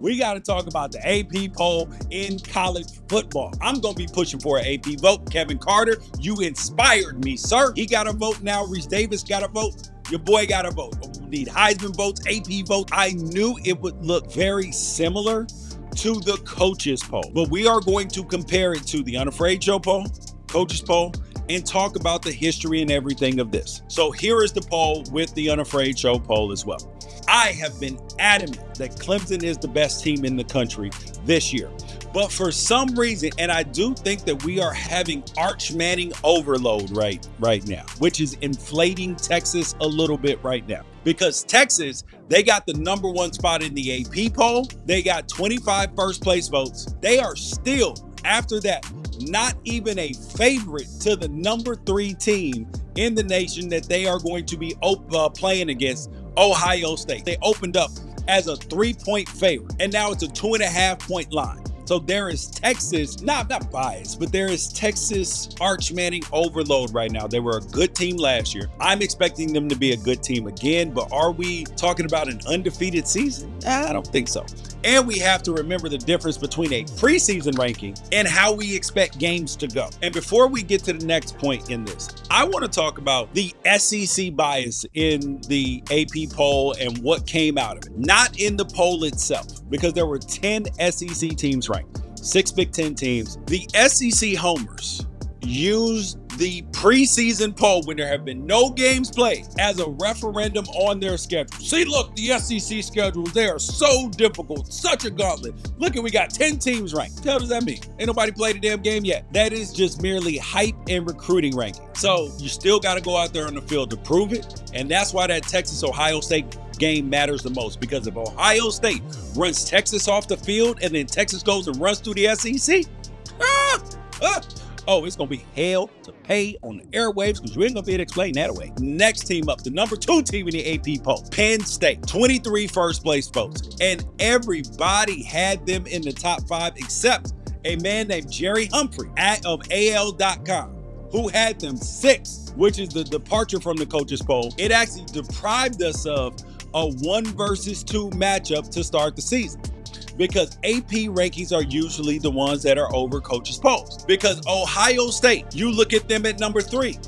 we got to talk about the AP poll in college football. I'm going to be pushing for an AP vote. Kevin Carter, you inspired me, sir. He got a vote now. Reese Davis got a vote. Your boy got a vote. We need Heisman votes, AP votes. I knew it would look very similar to the coaches poll, but we are going to compare it to the Unafraid Show poll, coaches poll, and talk about the history and everything of this. So here is the poll with the Unafraid Show poll as well. I have been adamant that Clemson is the best team in the country this year. But for some reason, and I do think that we are having Arch Manning overload right now, which is inflating Texas a little bit right now. Because Texas, they got the number one spot in the AP poll. They got 25 first place votes. They are still, after that, not even a favorite to the number 3 team in the nation that they are going to be playing against, Ohio State. They opened up as a 3-point favorite, and now it's a 2.5-point line. So there is Texas, not biased, but there is Texas Arch Manning overload right now. They were a good team last year. I'm expecting them to be a good team again, but are we talking about an undefeated season? I don't think so. And we have to remember the difference between a preseason ranking and how we expect games to go. And before we get to the next point in this, I want to talk about the SEC bias in the AP poll and what came out of it. Not in the poll itself, because there were 10 SEC teams ranked, 6 Big Ten teams. The SEC homers used the preseason poll when there have been no games played as a referendum on their schedule. See, look, the SEC schedules, they are so difficult, such a gauntlet. Look, we got 10 teams ranked. What the hell does that mean? Ain't nobody played a damn game yet. That is just merely hype and recruiting ranking. So you still got to go out there on the field to prove it. And that's why that Texas-Ohio State game matters the most, because if Ohio State runs Texas off the field and then Texas goes and runs through the SEC, it's going to be hell to pay on the airwaves, because you ain't going to be able to explain that away. Next team up, the number 2 team in the AP poll, Penn State, 23 first place votes. And everybody had them in the top 5 except a man named Jerry Humphrey of AL.com, who had them 6, which is the departure from the coaches poll. It actually deprived us of a 1 versus 2 matchup to start the season, because AP rankings are usually the ones that are over coaches' polls. Because Ohio State, you look at them at number 3.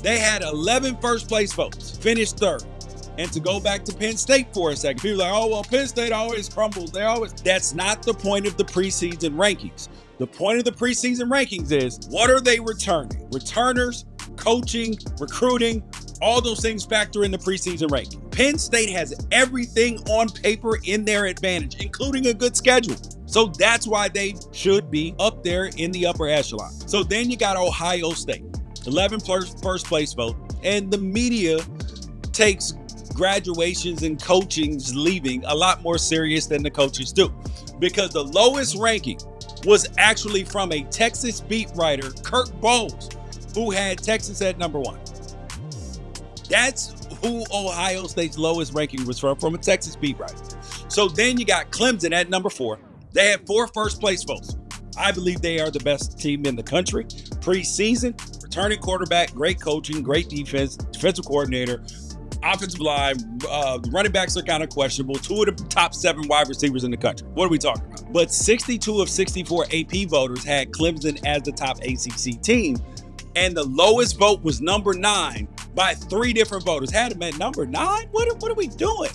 They had 11 first place votes, finished 3rd. And to go back to Penn State for a second, people are like, oh, well, Penn State always crumbles. That's not the point of the preseason rankings. The point of the preseason rankings is, what are they returning? Returners, coaching, recruiting, all those things factor in the preseason ranking. Penn State has everything on paper in their advantage, including a good schedule. So that's why they should be up there in the upper echelon. So then you got Ohio State, 11 first place vote, and the media takes graduations and coachings leaving a lot more serious than the coaches do, because the lowest ranking was actually from a Texas beat writer, Kirk Bohls, who had Texas at number 1. That's who Ohio State's lowest ranking was from a Texas beat writer. So then you got Clemson at number 4. They had 4 first place votes. I believe they are the best team in the country. Preseason, returning quarterback, great coaching, great defense, defensive coordinator, offensive line, running backs are kind of questionable. 2 of the top 7 wide receivers in the country. What are we talking about? But 62 of 64 AP voters had Clemson as the top ACC team. And the lowest vote was number 9 by 3 different voters. Had them at number 9? What are we doing?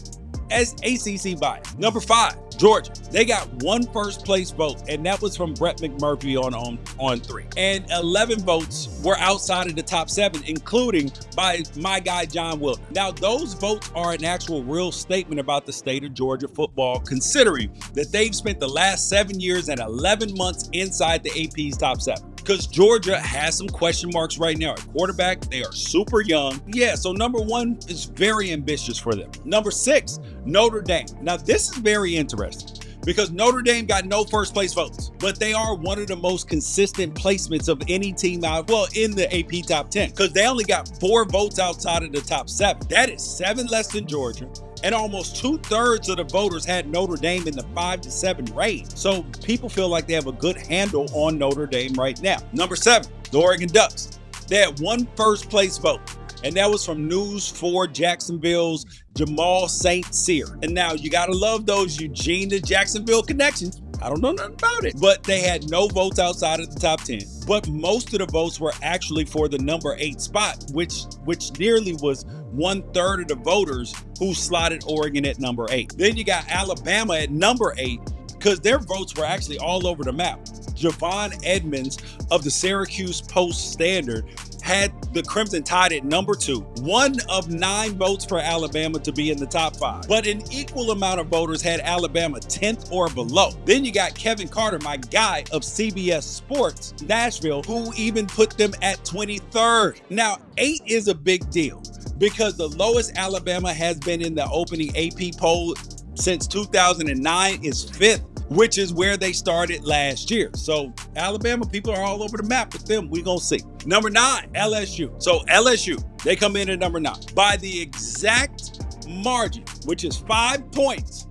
As ACC bias. Number 5, Georgia. They got 1 first place vote, and that was from Brett McMurphy on 3. And 11 votes were outside of the top 7, including by my guy John Wilder. Now, those votes are an actual real statement about the state of Georgia football, considering that they've spent the last 7 years and 11 months inside the AP's top 7. Because Georgia has some question marks right now at quarterback. They are super young. Yeah, so number 1 is very ambitious for them. Number 6, Notre Dame. Now, this is very interesting, because Notre Dame got no first place votes, but they are one of the most consistent placements of any team in the AP top 10, because they only got 4 votes outside of the top 7. That is 7 less than Georgia. And almost 2/3 of the voters had Notre Dame in the 5 to 7 range. So people feel like they have a good handle on Notre Dame right now. Number 7, the Oregon Ducks. They had 1 first place vote. And that was from News 4 Jacksonville's Jamal St. Cyr. And now you gotta love those Eugene to Jacksonville connections. I don't know nothing about it. But they had no votes outside of the top 10. But most of the votes were actually for the number 8 spot, which nearly was 1/3 of the voters who slotted Oregon at number 8. Then you got Alabama at number 8, because their votes were actually all over the map. Javon Edmonds of the Syracuse Post-Standard had the Crimson tied at number 2. 1 of 9 votes for Alabama to be in the top 5. But an equal amount of voters had Alabama 10th or below. Then you got Kevin Carter, my guy of CBS Sports Nashville, who even put them at 23rd. Now, 8 is a big deal because the lowest Alabama has been in the opening AP poll since 2009 is 5th, which is where they started last year. So Alabama, people are all over the map with them. We're going to see. Number 9, LSU. So LSU, they come in at number 9 by the exact margin, which is 5 points,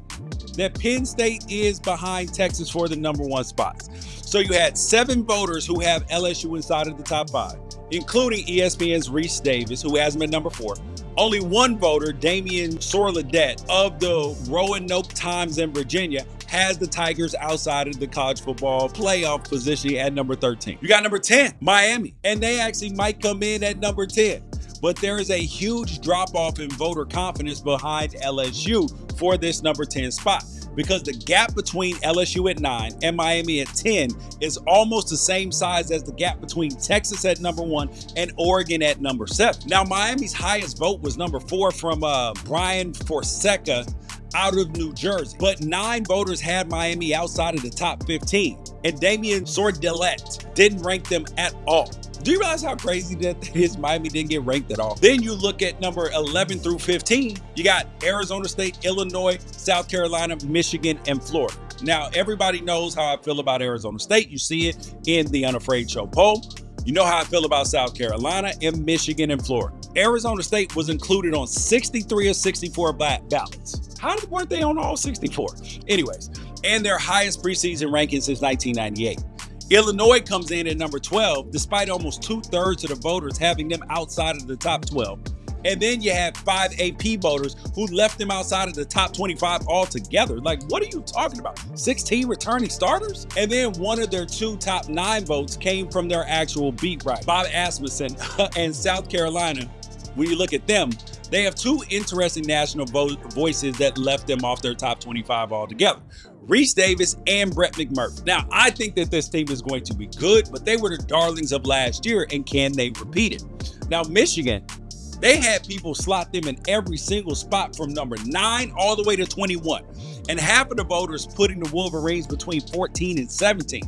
that Penn State is behind Texas for the number 1 spots. So you had 7 voters who have LSU inside of the top 5, including ESPN's Reese Davis, who has them at number 4. Only 1 voter, Damian Sorledette of the Roanoke Times in Virginia, has the Tigers outside of the college football playoff position at number 13. You got number 10, Miami, and they actually might come in at number 10. But there is a huge drop-off in voter confidence behind LSU for this number 10 spot, because the gap between LSU at 9 and Miami at 10 is almost the same size as the gap between Texas at number 1 and Oregon at number 7. Now, Miami's highest vote was number 4 from Brian Fonseca out of New Jersey, but 9 voters had Miami outside of the top 15, and Damian Sordelette didn't rank them at all. Do you realize how crazy that is? Miami didn't get ranked at all. Then you look at number 11 through 15, you got Arizona State, Illinois, South Carolina, Michigan, and Florida. Now, everybody knows how I feel about Arizona State. You see it in the Unafraid Show poll. You know how I feel about South Carolina and Michigan and Florida. Arizona State was included on 63 of 64 ballots. How weren't they on all 64? Anyways, and their highest preseason ranking since 1998. Illinois comes in at number 12, despite almost 2/3 of the voters having them outside of the top 12. And then you have 5 AP voters who left them outside of the top 25 altogether. Like, what are you talking about? 16 returning starters? And then one of their 2 top 9 votes came from their actual beat writer, Bob Asmussen and South Carolina. When you look at them, they have 2 interesting national voices that left them off their top 25 altogether. Reese Davis and Brett McMurphy. Now, I think that this team is going to be good, but they were the darlings of last year, and can they repeat it? Now, Michigan, they had people slot them in every single spot from number 9 all the way to 21. And half of the voters putting the Wolverines between 14 and 17.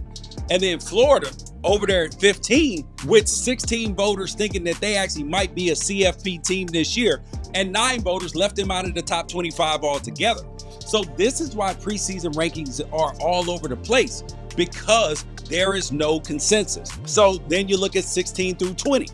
And then Florida over there at 15, with 16 voters thinking that they actually might be a CFP team this year, and 9 voters left them out of the top 25 altogether. So this is why preseason rankings are all over the place, because there is no consensus. So then you look at 16 through 20.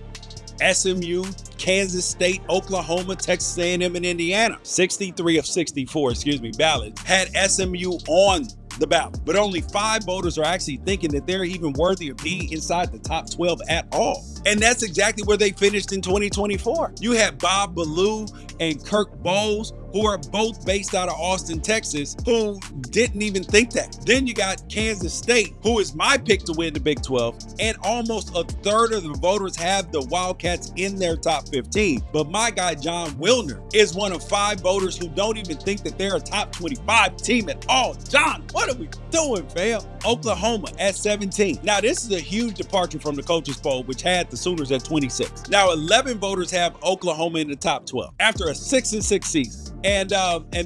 SMU, Kansas State, Oklahoma, Texas A&M, and Indiana. 63 of 64, ballots had SMU on the ballot, but only 5 voters are actually thinking that they're even worthy of being inside the top 12 at all. And that's exactly where they finished in 2024. You had Bob Ballou and Kirk Bohls, who are both based out of Austin, Texas, who didn't even think that. Then you got Kansas State, who is my pick to win the Big 12, and almost 1/3 of the voters have the Wildcats in their top 15. But my guy, John Wilner, is one of 5 voters who don't even think that they're a top 25 team at all. John, what are we doing, fam? Oklahoma at 17. Now, this is a huge departure from the coaches poll, which had the Sooners at 26. Now, 11 voters have Oklahoma in the top 12 after a 6-6 season. And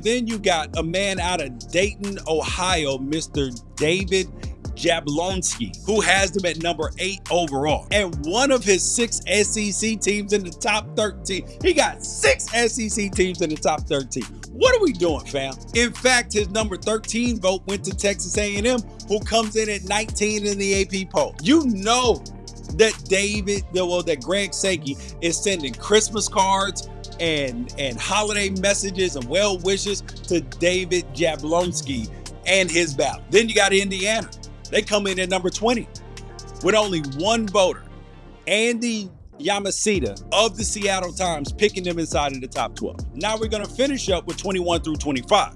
then you got a man out of Dayton, Ohio, Mr. David Jablonski, who has them at number 8 overall. And one of his 6 SEC teams in the top 13. He got 6 SEC teams in the top 13. What are we doing, fam? In fact, his number 13 vote went to Texas A&M, who comes in at 19 in the AP poll. You know that that Greg Sankey is sending Christmas cards and holiday messages and well wishes to David Jablonski and his ballot. Then you got Indiana. They come in at number 20 with only 1 voter, Andy Yamashita of the Seattle Times picking them inside of the top 12. Now we're going to finish up with 21 through 25.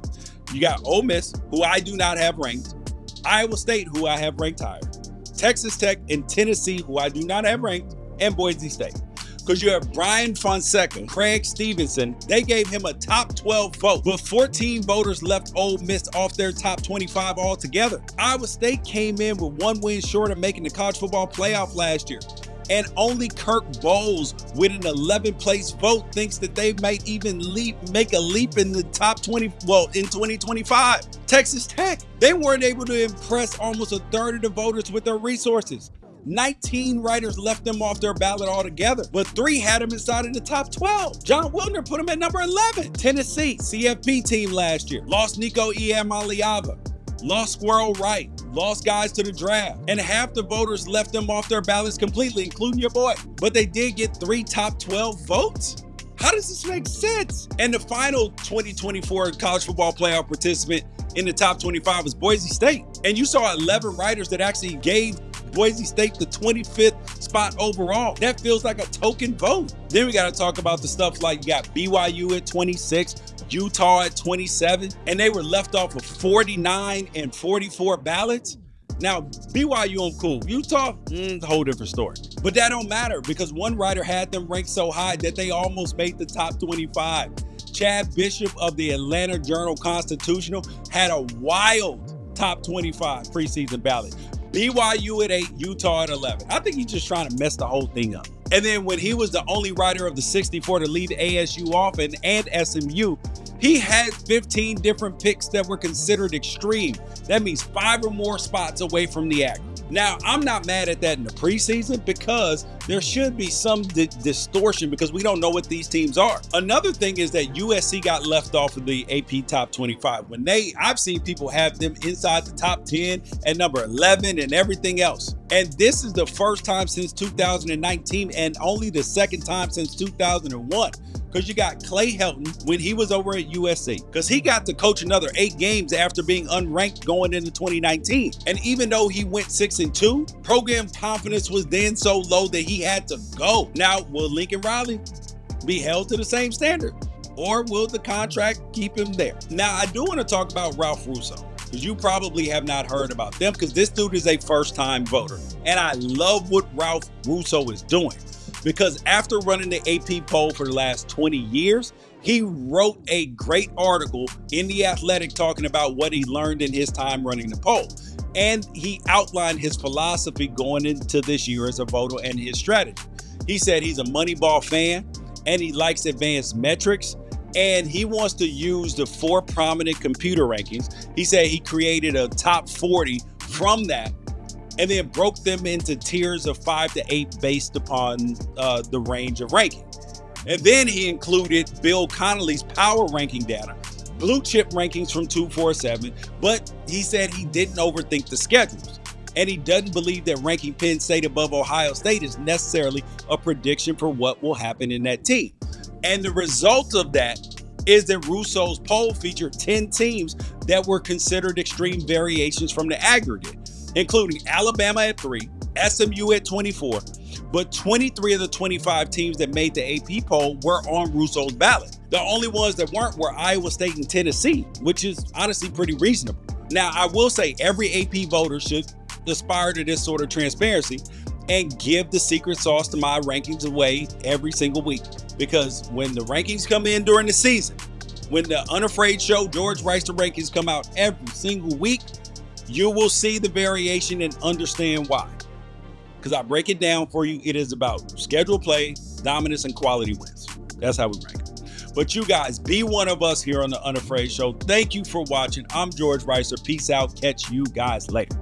You got Ole Miss, who I do not have ranked, Iowa State, who I have ranked higher, Texas Tech and Tennessee, who I do not have ranked, and Boise State. Because you have Brian Fonseca, Craig Stevenson, they gave him a top 12 vote, but 14 voters left Ole Miss off their top 25 altogether. Iowa State came in with 1 win short of making the college football playoff last year. And only Kirk Bohls with an 11th place vote thinks that they might even make a leap in the top 20, in 2025. Texas Tech, they weren't able to impress almost a third of the voters with their resources. 19 writers left them off their ballot altogether, but 3 had them inside of the top 12. John Wilner put them at number 11. Tennessee, CFP team last year, lost Nico Iamaleava, lost Squirrel Wright, lost guys to the draft, and half the voters left them off their ballots completely, including your boy. But they did get 3 top 12 votes? How does this make sense? And the final 2024 college football playoff participant in the top 25 was Boise State. And you saw 11 writers that actually gave Boise State the 25th spot overall. That feels like a token vote. Then we got to talk about the stuff like you got BYU at 26, Utah at 27, and they were left off of 49 and 44 ballots. Now, BYU, I'm cool. Utah, a whole different story. But that don't matter because one writer had them ranked so high that they almost made the top 25. Chad Bishop of the Atlanta Journal-Constitutional had a wild top 25 preseason ballot. BYU at 8, Utah at 11. I think he's just trying to mess the whole thing up. And then when he was the only writer of the 64 to lead ASU off and SMU, he had 15 different picks that were considered extreme. That means 5 or more spots away from the average. Now, I'm not mad at that in the preseason because there should be some distortion because we don't know what these teams are. Another thing is that USC got left off of the AP top 25. I've seen people have them inside the top 10 and number 11 and everything else. And this is the first time since 2019 and only the second time since 2001. Because you got Clay Helton when he was over at USC, because he got to coach another 8 games after being unranked going into 2019. And even though he went 6-2, program confidence was then so low that he had to go. Now, will Lincoln Riley be held to the same standard? Or will the contract keep him there? Now, I do want to talk about Ralph Russo, because you probably have not heard about them, because this dude is a first-time voter. And I love what Ralph Russo is doing. Because after running the AP poll for the last 20 years, he wrote a great article in The Athletic talking about what he learned in his time running the poll. And he outlined his philosophy going into this year as a voter and his strategy. He said he's a Moneyball fan and he likes advanced metrics and he wants to use the 4 prominent computer rankings. He said he created a top 40 from that and then broke them into tiers of 5 to 8 based upon the range of ranking. And then he included Bill Connolly's power ranking data, blue chip rankings from 247, but he said he didn't overthink the schedules. And he doesn't believe that ranking Penn State above Ohio State is necessarily a prediction for what will happen in that team. And the result of that is that Russo's poll featured 10 teams that were considered extreme variations from the aggregate, including Alabama at 3, SMU at 24, but 23 of the 25 teams that made the AP poll were on Russo's ballot. The only ones that weren't were Iowa State and Tennessee, which is honestly pretty reasonable. Now, I will say every AP voter should aspire to this sort of transparency and give the secret sauce to my rankings away every single week. Because when the rankings come in during the season, when the Unafraid Show George Wrighster rankings come out every single week, you will see the variation and understand why. Because I break it down for you. It is about schedule play, dominance, and quality wins. That's how we rank it. But you guys, be one of us here on the Unafraid Show. Thank you for watching. I'm George Wrighster. Peace out. Catch you guys later.